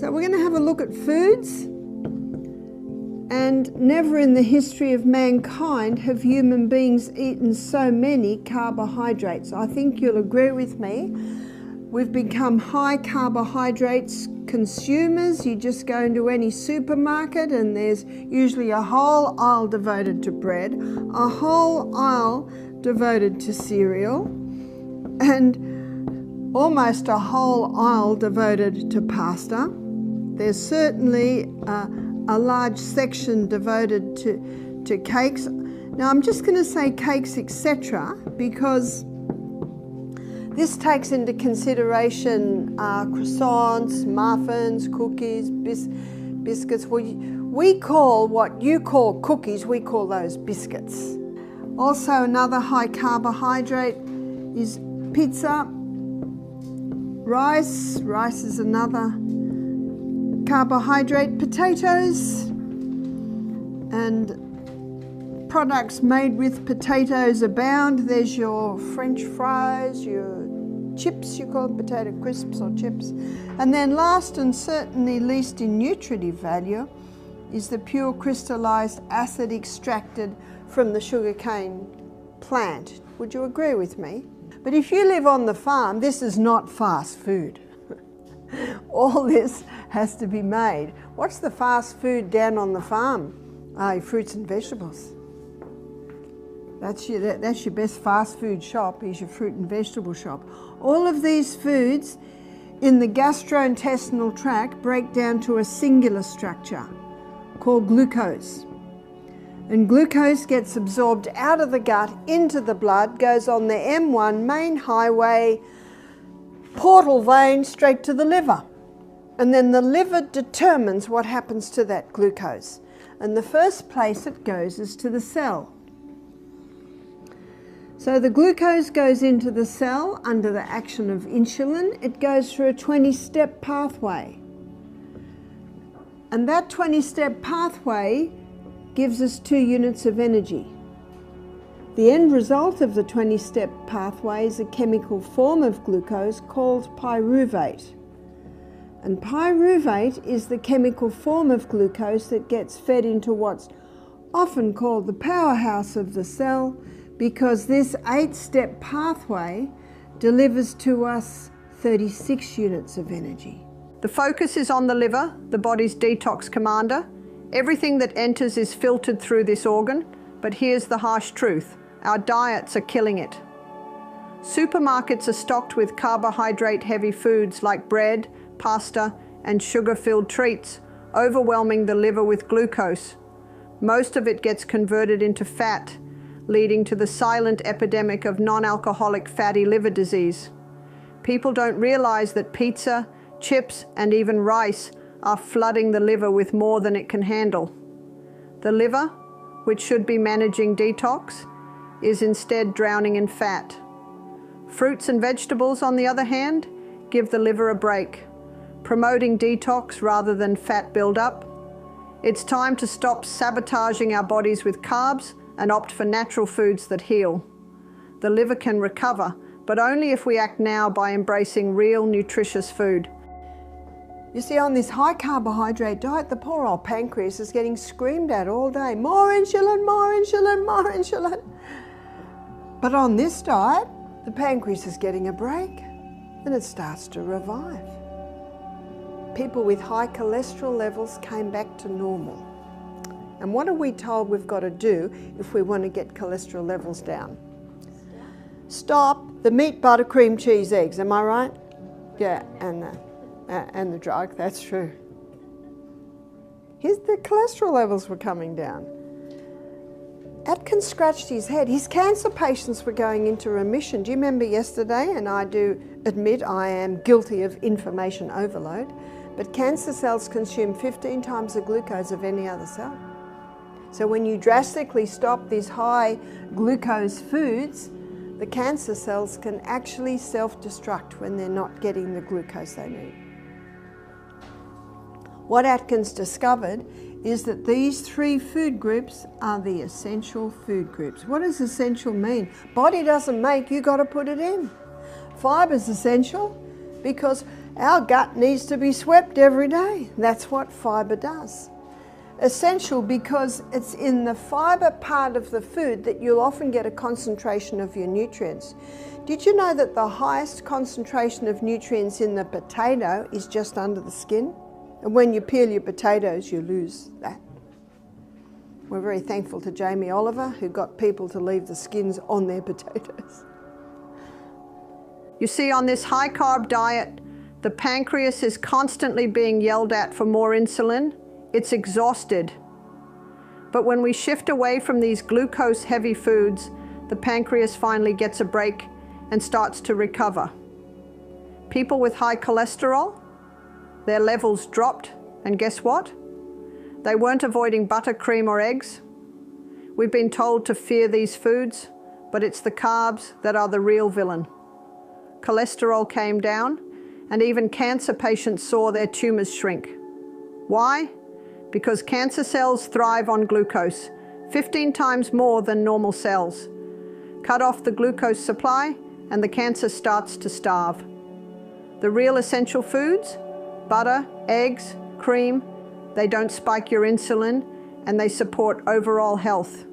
So we're going to have a look at foods, and never in the history of mankind have human beings eaten so many carbohydrates. I think you'll agree with me. We've become high carbohydrates consumers. You just go into any supermarket and there's usually a whole aisle devoted to bread, a whole aisle devoted to cereal, and almost a whole aisle devoted to pasta. There's certainly a large section devoted to cakes. Now I'm just going to say cakes, etc., because this takes into consideration croissants, muffins, cookies, biscuits. We call what you call cookies, we call those biscuits. Also another high carbohydrate is pizza. Rice is another carbohydrate. Potatoes and products made with potatoes abound. There's your French fries, your chips, you call it potato crisps or chips. And then last and certainly least in nutritive value is the pure crystallized acid extracted from the sugarcane plant. Would you agree with me? But if you live on the farm, this is not fast food. All this has to be made. What's the fast food down on the farm? Fruits and vegetables. That's your best fast food shop, is your fruit and vegetable shop. All of these foods in the gastrointestinal tract break down to a singular structure called glucose. And glucose gets absorbed out of the gut into the blood, goes on the M1 main highway, portal vein straight to the liver. And then the liver determines what happens to that glucose. And the first place it goes is to the cell. So the glucose goes into the cell under the action of insulin. It goes through a 20-step pathway. And that 20-step pathway gives us 2 units of energy. The end result of the 20-step pathway is a chemical form of glucose called pyruvate. And pyruvate is the chemical form of glucose that gets fed into what's often called the powerhouse of the cell, because this 8-step pathway delivers to us 36 units of energy. The focus is on the liver, the body's detox commander. Everything that enters is filtered through this organ, but here's the harsh truth. Our diets are killing it. Supermarkets are stocked with carbohydrate-heavy foods like bread, pasta, and sugar-filled treats, overwhelming the liver with glucose. Most of it gets converted into fat, leading to the silent epidemic of non-alcoholic fatty liver disease. People don't realize that pizza, chips, and even rice are flooding the liver with more than it can handle. The liver, which should be managing detox, is instead drowning in fat. Fruits and vegetables, on the other hand, give the liver a break, promoting detox rather than fat buildup. It's time to stop sabotaging our bodies with carbs and opt for natural foods that heal. The liver can recover, but only if we act now by embracing real nutritious food. You see, on this high carbohydrate diet, the poor old pancreas is getting screamed at all day. More insulin, more insulin, more insulin. But on this diet, the pancreas is getting a break and it starts to revive. People with high cholesterol levels came back to normal. And what are we told we've got to do if we want to get cholesterol levels down? Stop the meat, butter, cream, cheese, eggs. Am I right? Yeah, and the drug, that's true. The cholesterol levels were coming down. Atkins scratched his head. His cancer patients were going into remission. Do you remember yesterday? And I do admit I am guilty of information overload, but cancer cells consume 15 times the glucose of any other cell. So when you drastically stop these high glucose foods, the cancer cells can actually self-destruct when they're not getting the glucose they need. What Atkins discovered is that these 3 food groups are the essential food groups. What does essential mean? Body doesn't make, you got to put it in. Fiber's essential because Our gut needs to be swept every day. That's what fibre does. Essential because it's in the fibre part of the food that you'll often get a concentration of your nutrients. Did you know that the highest concentration of nutrients in the potato is just under the skin? And when you peel your potatoes, you lose that. We're very thankful to Jamie Oliver, who got people to leave the skins on their potatoes. You see, on this high-carb diet, the pancreas is constantly being yelled at for more insulin. It's exhausted. But when we shift away from these glucose-heavy foods, the pancreas finally gets a break and starts to recover. People with high cholesterol, their levels dropped, and guess what? They weren't avoiding butter, cream, or eggs. We've been told to fear these foods, but it's the carbs that are the real villain. Cholesterol came down, and even cancer patients saw their tumors shrink. Why? Because cancer cells thrive on glucose, 15 times more than normal cells. Cut off the glucose supply, and the cancer starts to starve. The real essential foods, butter, eggs, cream, they don't spike your insulin, and they support overall health.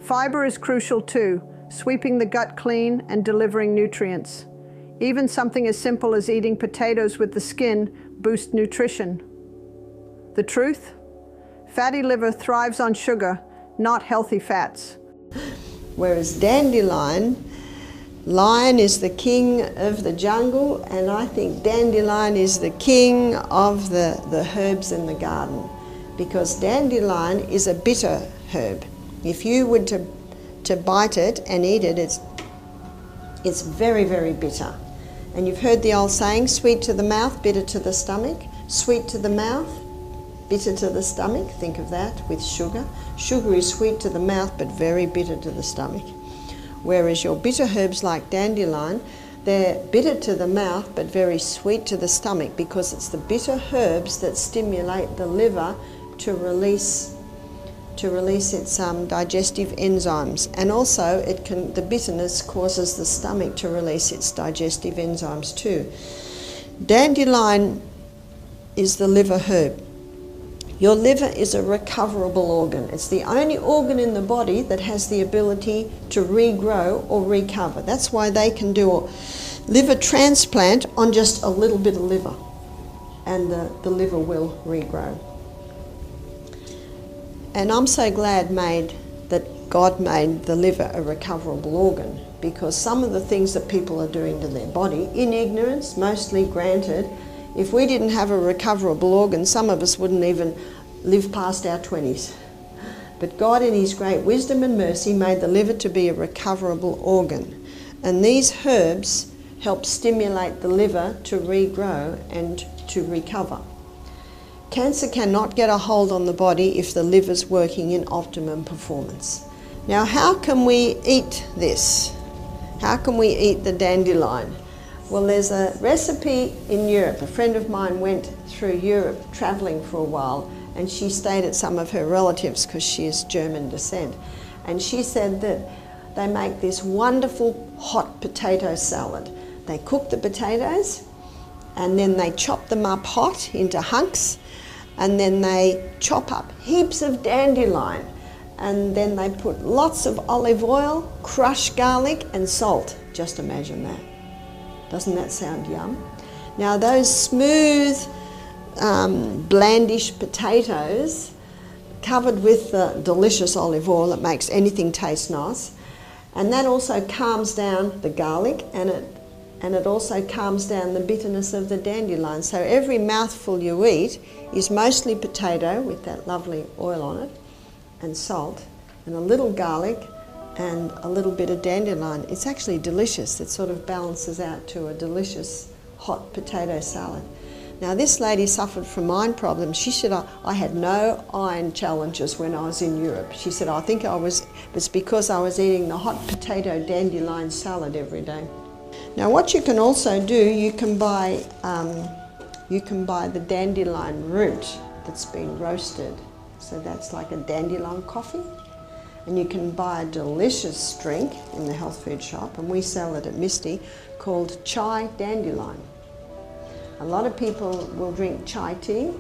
Fiber is crucial too, sweeping the gut clean and delivering nutrients. Even something as simple as eating potatoes with the skin boosts nutrition. The truth? Fatty liver thrives on sugar, not healthy fats. Whereas dandelion, lion is the king of the jungle, and I think dandelion is the king of the herbs in the garden, because dandelion is a bitter herb. If you were to bite it and eat it, it's very, very bitter. And you've heard the old saying, sweet to the mouth, bitter to the stomach. Sweet to the mouth, bitter to the stomach. Think of that with sugar. Sugar is sweet to the mouth but very bitter to the stomach. Whereas your bitter herbs like dandelion, they're bitter to the mouth but very sweet to the stomach, because it's the bitter herbs that stimulate the liver to release its digestive enzymes, and also the bitterness causes the stomach to release its digestive enzymes too. Dandelion is the liver herb. Your liver is a recoverable organ. It's the only organ in the body that has the ability to regrow or recover. That's why they can do a liver transplant on just a little bit of liver, and the liver will regrow. And I'm so glad that God made the liver a recoverable organ, because some of the things that people are doing to their body, in ignorance, mostly granted, if we didn't have a recoverable organ, some of us wouldn't even live past our 20s. But God, in His great wisdom and mercy, made the liver to be a recoverable organ. And these herbs help stimulate the liver to regrow and to recover. Cancer cannot get a hold on the body if the liver's working in optimum performance. Now, how can we eat this? How can we eat the dandelion? Well, there's a recipe in Europe. A friend of mine went through Europe traveling for a while, and she stayed at some of her relatives because she is German descent. And she said that they make this wonderful hot potato salad. They cook the potatoes, and then they chop them up hot into hunks, and then they chop up heaps of dandelion, and then they put lots of olive oil, crushed garlic and salt. Just imagine that. Doesn't that sound yum? Now those smooth, blandish potatoes covered with the delicious olive oil that makes anything taste nice, and that also calms down the garlic, and it also calms down the bitterness of the dandelion. So every mouthful you eat is mostly potato with that lovely oil on it, and salt, and a little garlic, and a little bit of dandelion. It's actually delicious. It sort of balances out to a delicious hot potato salad. Now this lady suffered from iron problems. She said, I had no iron challenges when I was in Europe. She said, I think it's because I was eating the hot potato dandelion salad every day. Now what you can also do, you can buy the dandelion root that's been roasted. So that's like a dandelion coffee. And you can buy a delicious drink in the health food shop, and we sell it at Misty, called chai dandelion. A lot of people will drink chai tea,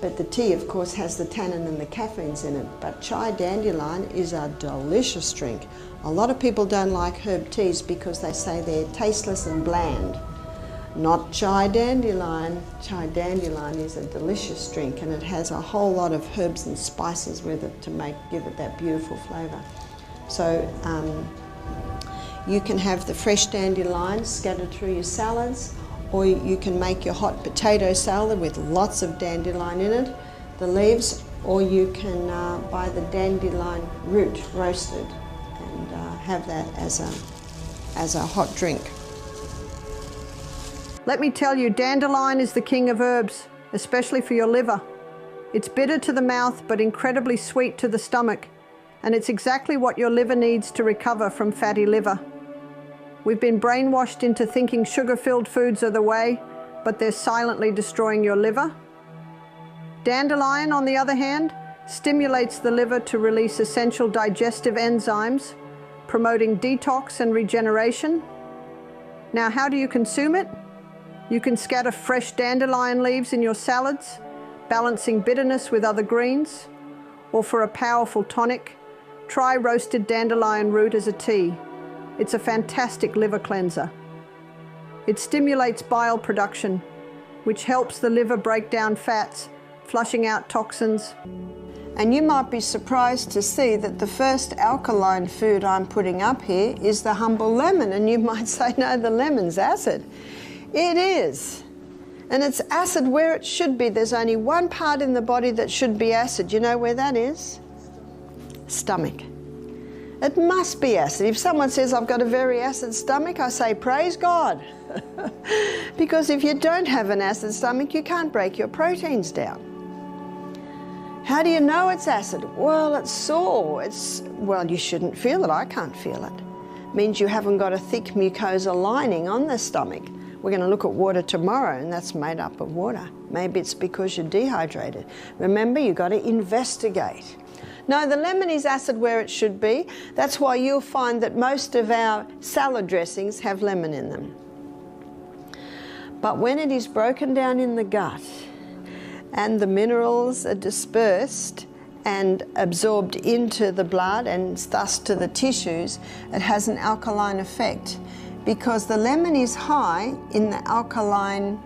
but the tea of course has the tannin and the caffeines in it. But chai dandelion is a delicious drink. A lot of people don't like herb teas because they say they're tasteless and bland. Not chai dandelion. Chai dandelion is a delicious drink, and it has a whole lot of herbs and spices with it to give it that beautiful flavour. So you can have the fresh dandelions scattered through your salads, or you can make your hot potato salad with lots of dandelion in it, the leaves, or you can buy the dandelion root roasted and have that as a hot drink. Let me tell you, dandelion is the king of herbs, especially for your liver. It's bitter to the mouth but incredibly sweet to the stomach, and it's exactly what your liver needs to recover from fatty liver. We've been brainwashed into thinking sugar-filled foods are the way, but they're silently destroying your liver. Dandelion, on the other hand, stimulates the liver to release essential digestive enzymes, promoting detox and regeneration. Now, how do you consume it? You can scatter fresh dandelion leaves in your salads, balancing bitterness with other greens. Or for a powerful tonic, try roasted dandelion root as a tea. It's a fantastic liver cleanser. It stimulates bile production, which helps the liver break down fats, flushing out toxins. And you might be surprised to see that the first alkaline food I'm putting up here is the humble lemon, and you might say, no, the lemon's acid. It is. And it's acid where it should be. There's only one part in the body that should be acid. You know where that is? Stomach. It must be acid. If someone says, I've got a very acid stomach, I say, praise God. Because if you don't have an acid stomach, you can't break your proteins down. How do you know it's acid? Well, it's sore. Well, you shouldn't feel it. I can't feel it. It means you haven't got a thick mucosa lining on the stomach. We're going to look at water tomorrow, and that's made up of water. Maybe it's because you're dehydrated. Remember, you've got to investigate. No, the lemon is acid where it should be. That's why you'll find that most of our salad dressings have lemon in them. But when it is broken down in the gut and the minerals are dispersed and absorbed into the blood and thus to the tissues, it has an alkaline effect, because the lemon is high in the alkaline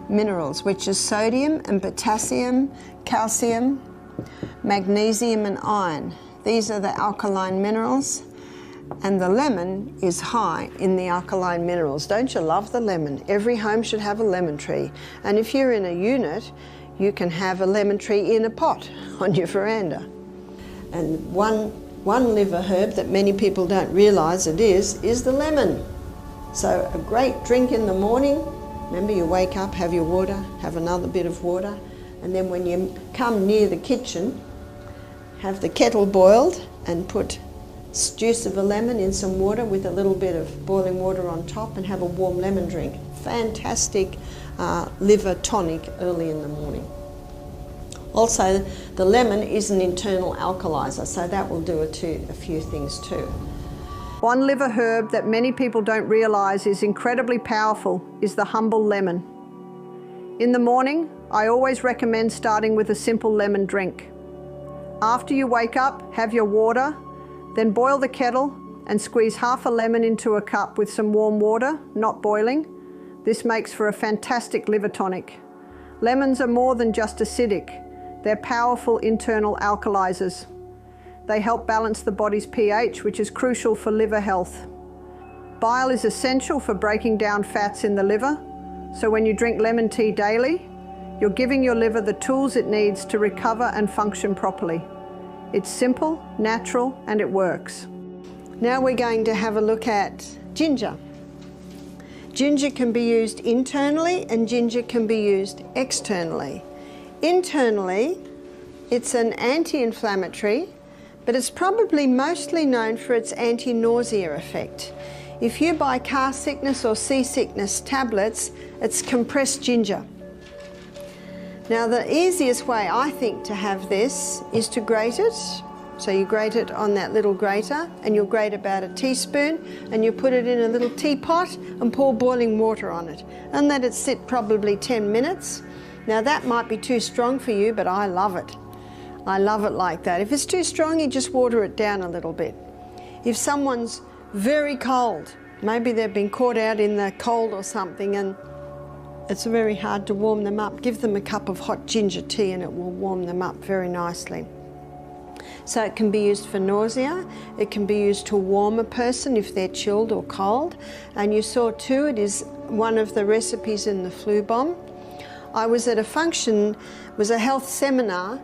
minerals, which is sodium and potassium, calcium, magnesium and iron. These are the alkaline minerals, and the lemon is high in the alkaline minerals. Don't you love the lemon? Every home should have a lemon tree, and if you're in a unit, you can have a lemon tree in a pot on your veranda. And one liver herb that many people don't realise it is the lemon. So a great drink in the morning. Remember, you wake up, have your water, have another bit of water, and then when you come near the kitchen, have the kettle boiled and put juice of a lemon in some water with a little bit of boiling water on top, and have a warm lemon drink. Fantastic liver tonic early in the morning. Also, the lemon is an internal alkalizer, so that will do a few things too. One liver herb that many people don't realise is incredibly powerful is the humble lemon. In the morning, I always recommend starting with a simple lemon drink. After you wake up, have your water, then boil the kettle and squeeze half a lemon into a cup with some warm water, not boiling. This makes for a fantastic liver tonic. Lemons are more than just acidic. They're powerful internal alkalizers. They help balance the body's pH, which is crucial for liver health. Bile is essential for breaking down fats in the liver, so when you drink lemon tea daily, you're giving your liver the tools it needs to recover and function properly. It's simple, natural, and it works. Now we're going to have a look at ginger. Ginger can be used internally and ginger can be used externally. Internally, it's an anti-inflammatory, but it's probably mostly known for its anti-nausea effect. If you buy car sickness or seasickness tablets, it's compressed ginger. Now the easiest way I think to have this is to grate it So you grate it on that little grater, and you'll grate about a teaspoon, and you put it in a little teapot and pour boiling water on it and let it sit probably 10 minutes. Now that might be too strong for you, but I love it. I love it like that. If it's too strong, you just water it down a little bit. If someone's very cold, maybe they've been caught out in the cold or something and it's very hard to warm them up, give them a cup of hot ginger tea and it will warm them up very nicely. So it can be used for nausea, it can be used to warm a person if they're chilled or cold. And you saw too, it is one of the recipes in the flu bomb. I was at a function, it was a health seminar,